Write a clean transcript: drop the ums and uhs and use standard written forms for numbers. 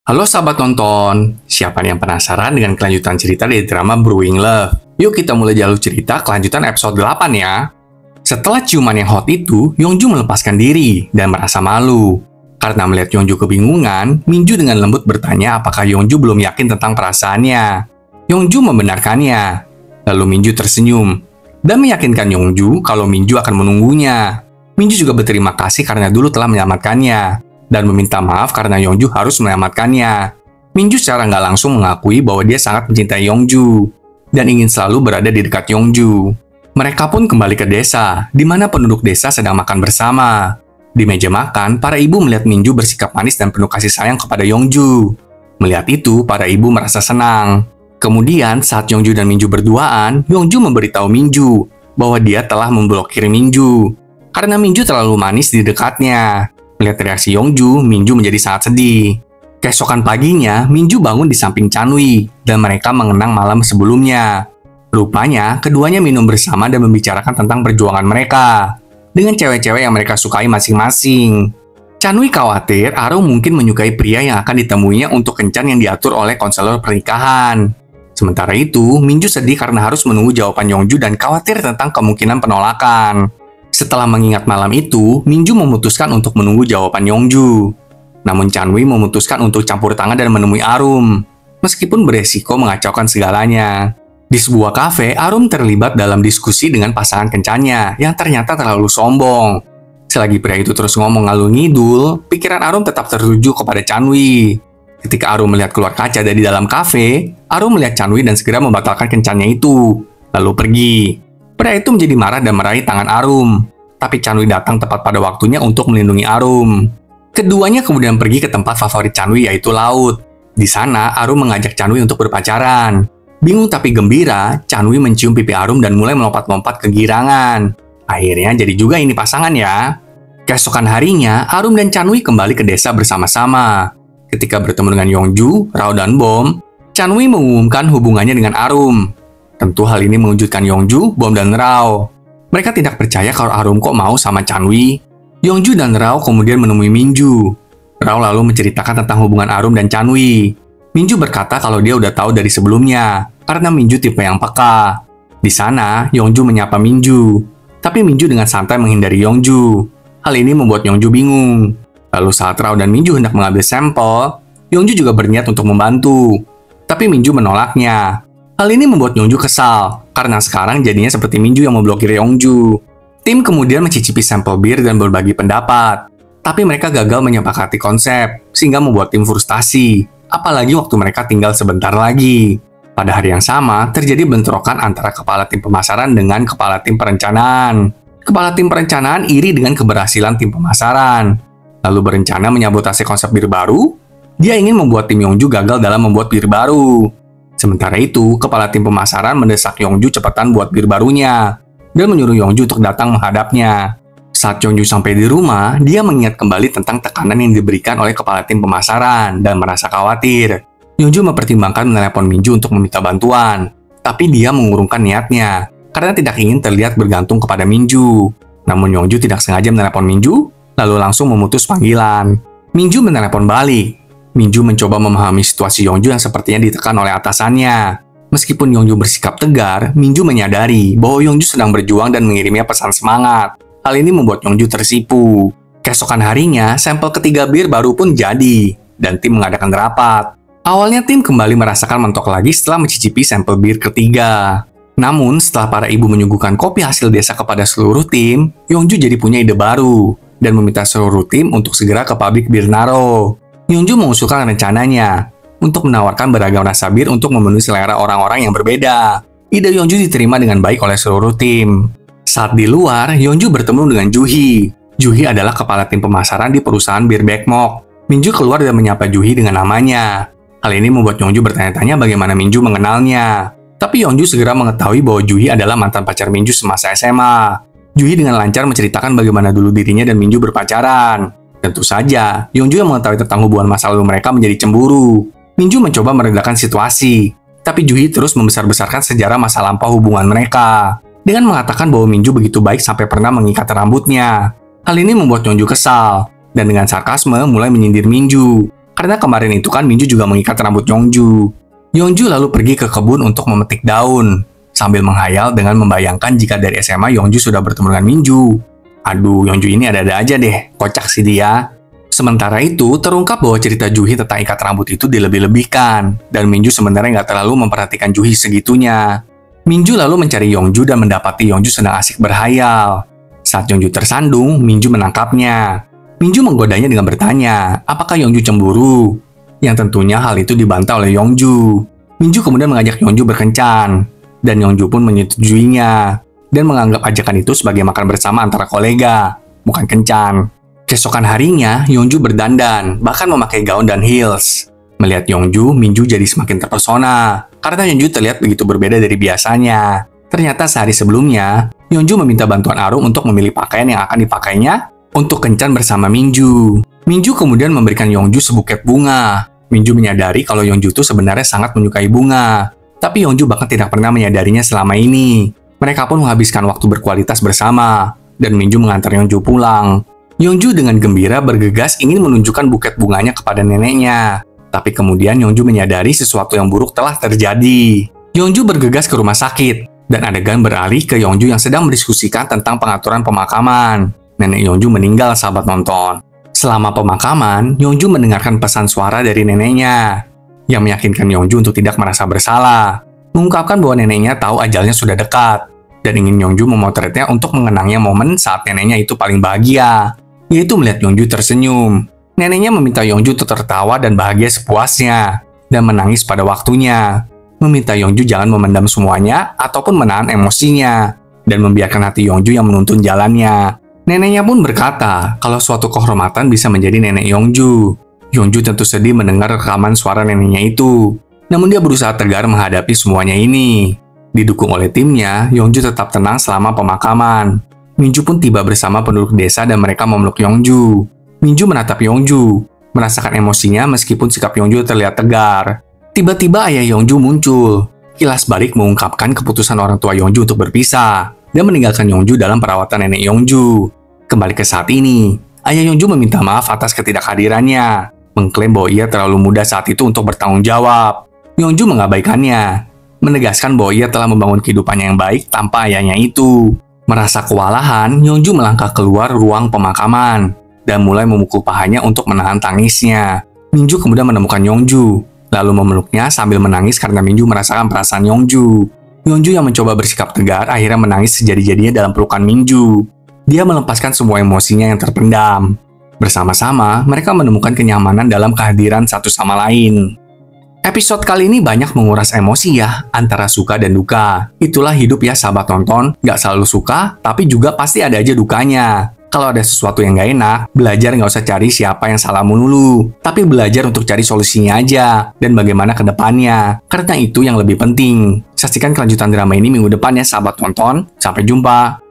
Halo sahabat nonton, siapa nih yang penasaran dengan kelanjutan cerita dari drama Brewing Love? Yuk kita mulai jalur cerita kelanjutan episode 8 ya. Setelah ciuman yang hot itu, Yongju melepaskan diri dan merasa malu. Karena melihat Yongju kebingungan, Minju dengan lembut bertanya apakah Yongju belum yakin tentang perasaannya. Yongju membenarkannya. Lalu Minju tersenyum dan meyakinkan Yongju kalau Minju akan menunggunya. Minju juga berterima kasih karena dulu telah menyelamatkannya dan meminta maaf karena Yongju harus menyelamatkannya. Minju secara nggak langsung mengakui bahwa dia sangat mencintai Yongju dan ingin selalu berada di dekat Yongju. Mereka pun kembali ke desa, di mana penduduk desa sedang makan bersama. Di meja makan, para ibu melihat Minju bersikap manis dan penuh kasih sayang kepada Yongju. Melihat itu, para ibu merasa senang. Kemudian, saat Yongju dan Minju berduaan, Yongju memberitahu Minju bahwa dia telah memblokir Minju karena Minju terlalu manis di dekatnya. Melihat reaksi Yongju, Minju menjadi sangat sedih. Keesokan paginya, Minju bangun di samping Chanwi dan mereka mengenang malam sebelumnya. Rupanya, keduanya minum bersama dan membicarakan tentang perjuangan mereka dengan cewek-cewek yang mereka sukai masing-masing. Chanwi khawatir Arum mungkin menyukai pria yang akan ditemuinya untuk kencan yang diatur oleh konselor pernikahan. Sementara itu, Minju sedih karena harus menunggu jawaban Yongju dan khawatir tentang kemungkinan penolakan. Setelah mengingat malam itu, Minju memutuskan untuk menunggu jawaban Yongju. Namun Chanwi memutuskan untuk campur tangan dan menemui Arum, meskipun beresiko mengacaukan segalanya. Di sebuah kafe, Arum terlibat dalam diskusi dengan pasangan kencannya yang ternyata terlalu sombong. Selagi pria itu terus ngomong ngalur ngidul, pikiran Arum tetap tertuju kepada Chanwi. Ketika Arum melihat keluar kaca dari dalam kafe, Arum melihat Chanwi dan segera membatalkan kencannya itu, lalu pergi. Pria itu menjadi marah dan meraih tangan Arum, tapi Chanwi datang tepat pada waktunya untuk melindungi Arum. Keduanya kemudian pergi ke tempat favorit Chanwi, yaitu laut. Di sana, Arum mengajak Chanwi untuk berpacaran. Bingung tapi gembira, Chanwi mencium pipi Arum dan mulai melompat-lompat kegirangan. Akhirnya jadi juga ini pasangan ya. Keesokan harinya, Arum dan Chanwi kembali ke desa bersama-sama. Ketika bertemu dengan Yongju, Rao dan Bom, Chanwi mengumumkan hubungannya dengan Arum. Tentu hal ini mengejutkan Yongju, Bom, dan Rao. Mereka tidak percaya kalau Arum kok mau sama Chanwi. Yongju dan Rao kemudian menemui Minju. Rao lalu menceritakan tentang hubungan Arum dan Chanwi. Minju berkata kalau dia udah tahu dari sebelumnya, karena Minju tipe yang peka. Di sana, Yongju menyapa Minju, tapi Minju dengan santai menghindari Yongju. Hal ini membuat Yongju bingung. Lalu saat Rao dan Minju hendak mengambil sampel, Yongju juga berniat untuk membantu, tapi Minju menolaknya. Hal ini membuat Yongju kesal, karena sekarang jadinya seperti Minju yang memblokir Yongju. Tim kemudian mencicipi sampel bir dan berbagi pendapat, tapi mereka gagal menyepakati konsep, sehingga membuat tim frustasi, apalagi waktu mereka tinggal sebentar lagi. Pada hari yang sama, terjadi bentrokan antara kepala tim pemasaran dengan kepala tim perencanaan. Kepala tim perencanaan iri dengan keberhasilan tim pemasaran, lalu berencana menyabotase konsep bir baru. Dia ingin membuat tim Yongju gagal dalam membuat bir baru. Sementara itu, kepala tim pemasaran mendesak Yongju cepetan buat bir barunya dan menyuruh Yongju untuk datang menghadapnya. Saat Yongju sampai di rumah, dia mengingat kembali tentang tekanan yang diberikan oleh kepala tim pemasaran dan merasa khawatir. Yongju mempertimbangkan menelepon Minju untuk meminta bantuan, tapi dia mengurungkan niatnya karena tidak ingin terlihat bergantung kepada Minju. Namun Yongju tidak sengaja menelepon Minju, lalu langsung memutus panggilan. Minju menelepon balik. Minju mencoba memahami situasi Yongju yang sepertinya ditekan oleh atasannya. Meskipun Yongju bersikap tegar, Minju menyadari bahwa Yongju sedang berjuang dan mengirimnya pesan semangat. Hal ini membuat Yongju tersipu. Keesokan harinya, sampel ketiga bir baru pun jadi, dan tim mengadakan rapat. Awalnya tim kembali merasakan mentok lagi setelah mencicipi sampel bir ketiga. Namun, setelah para ibu menyuguhkan kopi hasil desa kepada seluruh tim, Yongju jadi punya ide baru, dan meminta seluruh tim untuk segera ke pabrik bir Naro. Yongju mengusulkan rencananya untuk menawarkan beragam rasa bir untuk memenuhi selera orang-orang yang berbeda. Ide Yongju diterima dengan baik oleh seluruh tim. Saat di luar, Yongju bertemu dengan Juhi. Juhi adalah kepala tim pemasaran di perusahaan bir Baekmok. Minju keluar dan menyapa Juhi dengan namanya. Hal ini membuat Yongju bertanya-tanya bagaimana Minju mengenalnya. Tapi Yongju segera mengetahui bahwa Juhi adalah mantan pacar Minju semasa SMA. Juhi dengan lancar menceritakan bagaimana dulu dirinya dan Minju berpacaran. Tentu saja, Yongju yang mengetahui tentang hubungan masa lalu mereka menjadi cemburu. Minju mencoba meredakan situasi, tapi Juhi terus membesar-besarkan sejarah masa lampau hubungan mereka, dengan mengatakan bahwa Minju begitu baik sampai pernah mengikat rambutnya. Hal ini membuat Yongju kesal, dan dengan sarkasme mulai menyindir Minju. Karena kemarin itu kan Minju juga mengikat rambut Yongju. Yongju lalu pergi ke kebun untuk memetik daun, sambil menghayal dengan membayangkan jika dari SMA Yongju sudah bertemu dengan Minju. Aduh, Yongju ini ada-ada aja deh, kocak sih dia. Sementara itu, terungkap bahwa cerita Juhi tentang ikat rambut itu dilebih-lebihkan, dan Minju sebenarnya nggak terlalu memperhatikan Juhi segitunya. Minju lalu mencari Yongju dan mendapati Yongju sedang asik berhayal. Saat Yongju tersandung, Minju menangkapnya. Minju menggodanya dengan bertanya, apakah Yongju cemburu? Yang tentunya hal itu dibantah oleh Yongju. Minju kemudian mengajak Yongju berkencan, dan Yongju pun menyetujuinya, dan menganggap ajakan itu sebagai makan bersama antara kolega, bukan kencan. Keesokan harinya, Yongju berdandan, bahkan memakai gaun dan heels. Melihat Yongju, Minju jadi semakin terpesona, karena Yongju terlihat begitu berbeda dari biasanya. Ternyata sehari sebelumnya, Yongju meminta bantuan Arum untuk memilih pakaian yang akan dipakainya untuk kencan bersama Minju. Minju kemudian memberikan Yongju sebuket bunga. Minju menyadari kalau Yongju itu sebenarnya sangat menyukai bunga. Tapi Yongju bahkan tidak pernah menyadarinya selama ini. Mereka pun menghabiskan waktu berkualitas bersama, dan Minju mengantar Yongju pulang. Yongju dengan gembira bergegas ingin menunjukkan buket bunganya kepada neneknya. Tapi kemudian Yongju menyadari sesuatu yang buruk telah terjadi. Yongju bergegas ke rumah sakit, dan adegan beralih ke Yongju yang sedang mendiskusikan tentang pengaturan pemakaman. Nenek Yongju meninggal, sahabat nonton. Selama pemakaman, Yongju mendengarkan pesan suara dari neneknya, yang meyakinkan Yongju untuk tidak merasa bersalah. Mengungkapkan bahwa neneknya tahu ajalnya sudah dekat, dan ingin Yongju memotretnya untuk mengenangnya momen saat neneknya itu paling bahagia, yaitu melihat Yongju tersenyum. Neneknya meminta Yongju untuk tertawa dan bahagia sepuasnya, dan menangis pada waktunya. Meminta Yongju jangan memendam semuanya ataupun menahan emosinya, dan membiarkan hati Yongju yang menuntun jalannya. Neneknya pun berkata kalau suatu kehormatan bisa menjadi nenek Yongju. Yongju tentu sedih mendengar rekaman suara neneknya itu, namun dia berusaha tegar menghadapi semuanya ini. Didukung oleh timnya, Yongju tetap tenang selama pemakaman. Minju pun tiba bersama penduduk desa dan mereka memeluk Yongju. Minju menatap Yongju, merasakan emosinya meskipun sikap Yongju terlihat tegar. Tiba-tiba ayah Yongju muncul. Kilas balik mengungkapkan keputusan orang tua Yongju untuk berpisah dan meninggalkan Yongju dalam perawatan nenek Yongju. Kembali ke saat ini, ayah Yongju meminta maaf atas ketidakhadirannya, mengklaim bahwa ia terlalu muda saat itu untuk bertanggung jawab. Yongju mengabaikannya, menegaskan bahwa ia telah membangun kehidupannya yang baik tanpa ayahnya itu. Merasa kewalahan, Yongju melangkah keluar ruang pemakaman dan mulai memukul pahanya untuk menahan tangisnya. Minju kemudian menemukan Yongju, lalu memeluknya sambil menangis karena Minju merasakan perasaan Yongju. Yongju yang mencoba bersikap tegar akhirnya menangis sejadi-jadinya dalam pelukan Minju. Dia melepaskan semua emosinya yang terpendam. Bersama-sama, mereka menemukan kenyamanan dalam kehadiran satu sama lain. Episode kali ini banyak menguras emosi ya, antara suka dan duka. Itulah hidup ya sahabat nonton, nggak selalu suka, tapi juga pasti ada aja dukanya. Kalau ada sesuatu yang nggak enak, belajar nggak usah cari siapa yang salah melulu, tapi belajar untuk cari solusinya aja, dan bagaimana ke depannya. Karena itu yang lebih penting. Saksikan kelanjutan drama ini minggu depan ya sahabat nonton. Sampai jumpa.